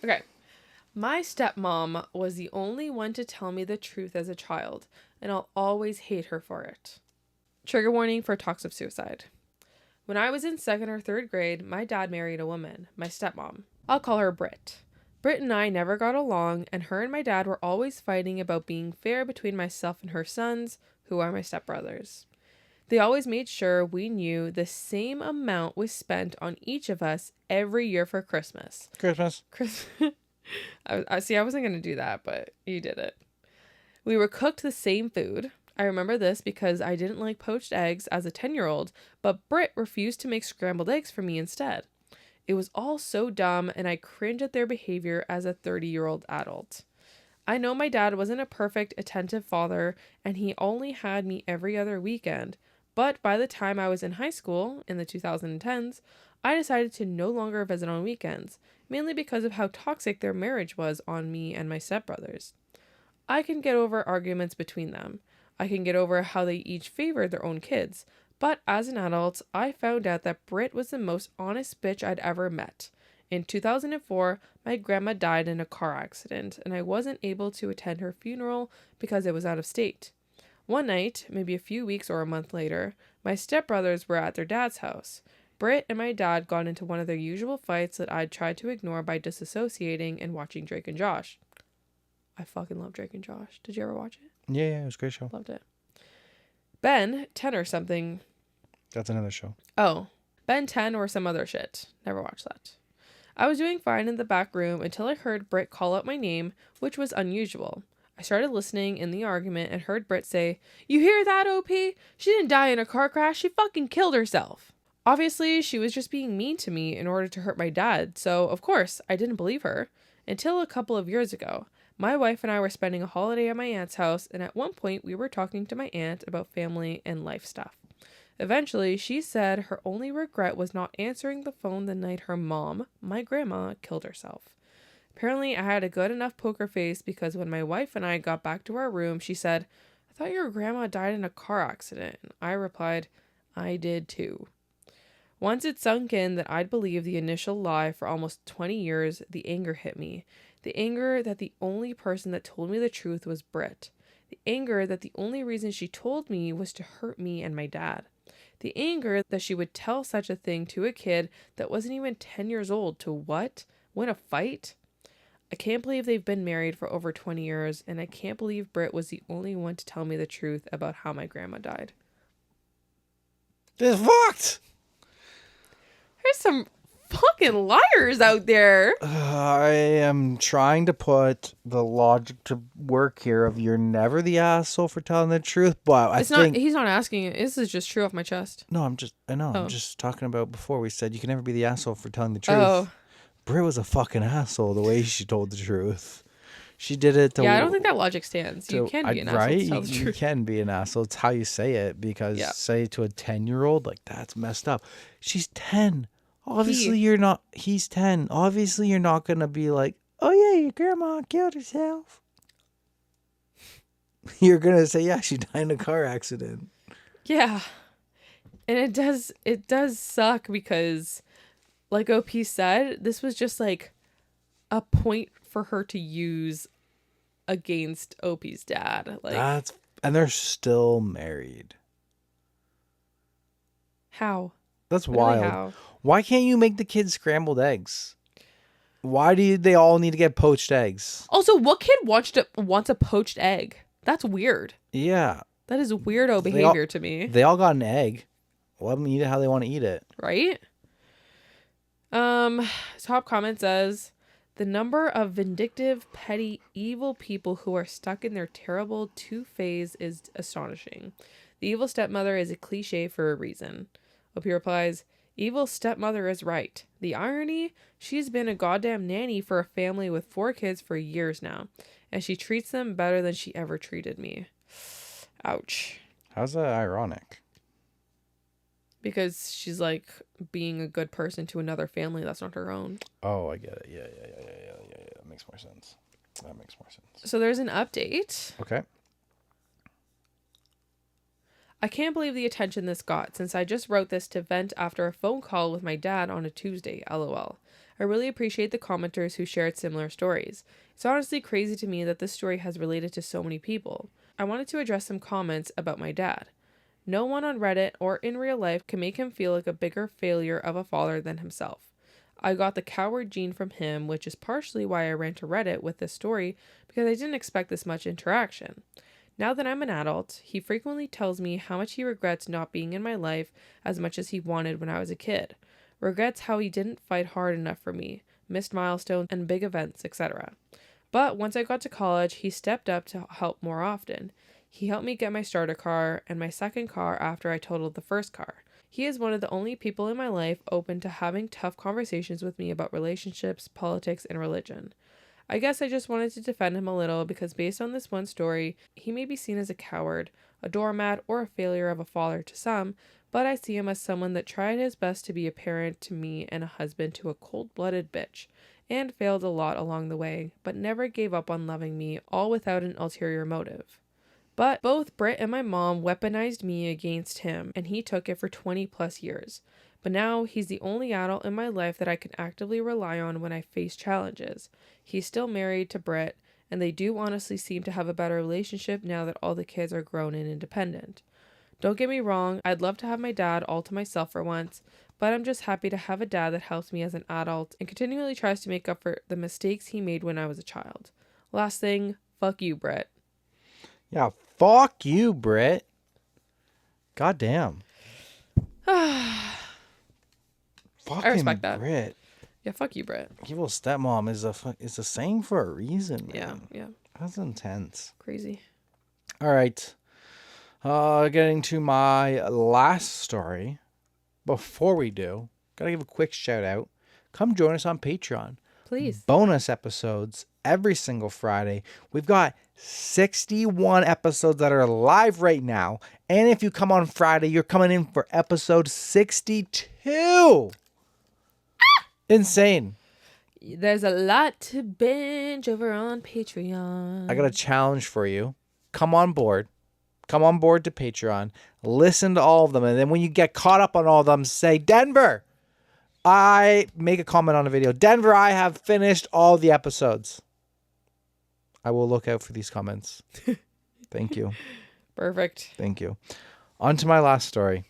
Okay. My stepmom was the only one to tell me the truth as a child, and I'll always hate her for it. Trigger warning for talks of suicide. When I was in 2nd or 3rd grade, my dad married a woman, my stepmom. I'll call her Britt. Britt and I never got along, and her and my dad were always fighting about being fair between myself and her sons, who are my stepbrothers. They always made sure we knew the same amount was spent on each of us every year for Christmas. Christmas. I see, I wasn't going to do that, but you did it. We were cooked the same food. I remember this because I didn't like poached eggs as a 10-year-old, but Britt refused to make scrambled eggs for me instead. It was all so dumb, and I cringe at their behavior as a 30-year-old adult. I know my dad wasn't a perfect, attentive father, and he only had me every other weekend, but by the time I was in high school, in the 2010s, I decided to no longer visit on weekends, mainly because of how toxic their marriage was on me and my stepbrothers. I can get over arguments between them. I can get over how they each favored their own kids, but as an adult, I found out that Britt was the most honest bitch I'd ever met. In 2004, my grandma died in a car accident, and I wasn't able to attend her funeral because it was out of state. One night, maybe a few weeks or a month later, my stepbrothers were at their dad's house. Britt and my dad got into one of their usual fights that I'd tried to ignore by disassociating and watching Drake and Josh. I fucking love Drake and Josh. Did you ever watch it? Yeah, it was a great show. Loved it. Ben 10 or something. That's another show. Oh, Ben 10 or some other shit. Never watched that. I was doing fine in the back room until I heard Britt call out my name, which was unusual. I started listening in the argument and heard Britt say, "You hear that, OP? She didn't die in a car crash. She fucking killed herself." Obviously, she was just being mean to me in order to hurt my dad, so of course, I didn't believe her. Until a couple of years ago. My wife and I were spending a holiday at my aunt's house, and at one point we were talking to my aunt about family and life stuff. Eventually, she said her only regret was not answering the phone the night her mom, my grandma, killed herself. Apparently, I had a good enough poker face because when my wife and I got back to our room, she said, "I thought your grandma died in a car accident." And I replied, "I did too." Once it sunk in that I'd believed the initial lie for almost 20 years, the anger hit me. The anger that the only person that told me the truth was Britt. The anger that the only reason she told me was to hurt me and my dad. The anger that she would tell such a thing to a kid that wasn't even 10 years old to what? Win a fight? I can't believe they've been married for over 20 years, and I can't believe Britt was the only one to tell me the truth about how my grandma died. This fucked! There's some fucking liars out there. I am trying to put the logic to work here of you're never the asshole for telling the truth, but He's not asking it. This is just true off my chest. No, I'm just talking about before we said you can never be the asshole for telling the truth. Oh. Britt was a fucking asshole the way she told the truth. She did it to... Yeah, I don't think that logic stands. You can be an asshole to tell the truth. You can be an asshole. It's how you say it, because say to a 10-year-old, like, that's messed up. She's 10. Obviously, you're not... He's 10. Obviously, you're not going to be like, "Oh, yeah, your grandma killed herself." You're going to say, "Yeah, she died in a car accident." Yeah. And it does suck because, like OP said, this was just like a point for her to use against OP's dad. Like, and they're still married. How? That's wild. How? Why can't you make the kids scrambled eggs? Why do they all need to get poached eggs? Also, what kid wants a poached egg? That's weird. Yeah. That is weirdo behavior to me. They all got an egg. Let them eat it how they want to eat it. Right? Top comment says, "The number of vindictive, petty, evil people who are stuck in their terrible two-phase is astonishing. The evil stepmother is a cliche for a reason." OP replies, "Evil stepmother is right. The irony? She's been a goddamn nanny for a family with 4 kids for years now, and she treats them better than she ever treated me." Ouch. How's that ironic? Because she's like being a good person to another family that's not her own. Oh, I get it. Yeah. That makes more sense. So there's an update. Okay. I can't believe the attention this got, since I just wrote this to vent after a phone call with my dad on a Tuesday, lol. I really appreciate the commenters who shared similar stories. It's honestly crazy to me that this story has related to so many people. I wanted to address some comments about my dad. No one on Reddit or in real life can make him feel like a bigger failure of a father than himself. I got the coward gene from him, which is partially why I ran to Reddit with this story, because I didn't expect this much interaction. Now that I'm an adult, he frequently tells me how much he regrets not being in my life as much as he wanted when I was a kid. Regrets how he didn't fight hard enough for me, missed milestones and big events, etc. But once I got to college, he stepped up to help more often. He helped me get my starter car and my second car after I totaled the first car. He is one of the only people in my life open to having tough conversations with me about relationships, politics, and religion. I guess I just wanted to defend him a little because based on this one story, he may be seen as a coward, a doormat, or a failure of a father to some, but I see him as someone that tried his best to be a parent to me and a husband to a cold-blooded bitch, and failed a lot along the way, but never gave up on loving me, all without an ulterior motive. But both Britt and my mom weaponized me against him, and he took it for 20 plus years. But now he's the only adult in my life that I can actively rely on when I face challenges. He's still married to Britt, and they do honestly seem to have a better relationship now that all the kids are grown and independent. Don't get me wrong, I'd love to have my dad all to myself for once, but I'm just happy to have a dad that helps me as an adult and continually tries to make up for the mistakes he made when I was a child. Last thing, fuck you, Britt. Yeah, fuck you, Britt. Goddamn. I respect that. Britt. Yeah, fuck you, Britt. Evil stepmom is a saying for a reason, man. Yeah. That's intense. Crazy. All right. Getting to my last story. Before we do, gotta give a quick shout out. Come join us on Patreon. Please. Bonus episodes every single Friday. We've got 61 episodes that are live right now. And if you come on Friday, you're coming in for episode 62. Insane. There's a lot to binge over on Patreon. I got a challenge for you. Come on board. Come on board to Patreon. Listen to all of them. And then when you get caught up on all of them, say, Denver, I make a comment on a video. Denver, I have finished all the episodes. I will look out for these comments. Thank you. Perfect. Thank you. On to my last story.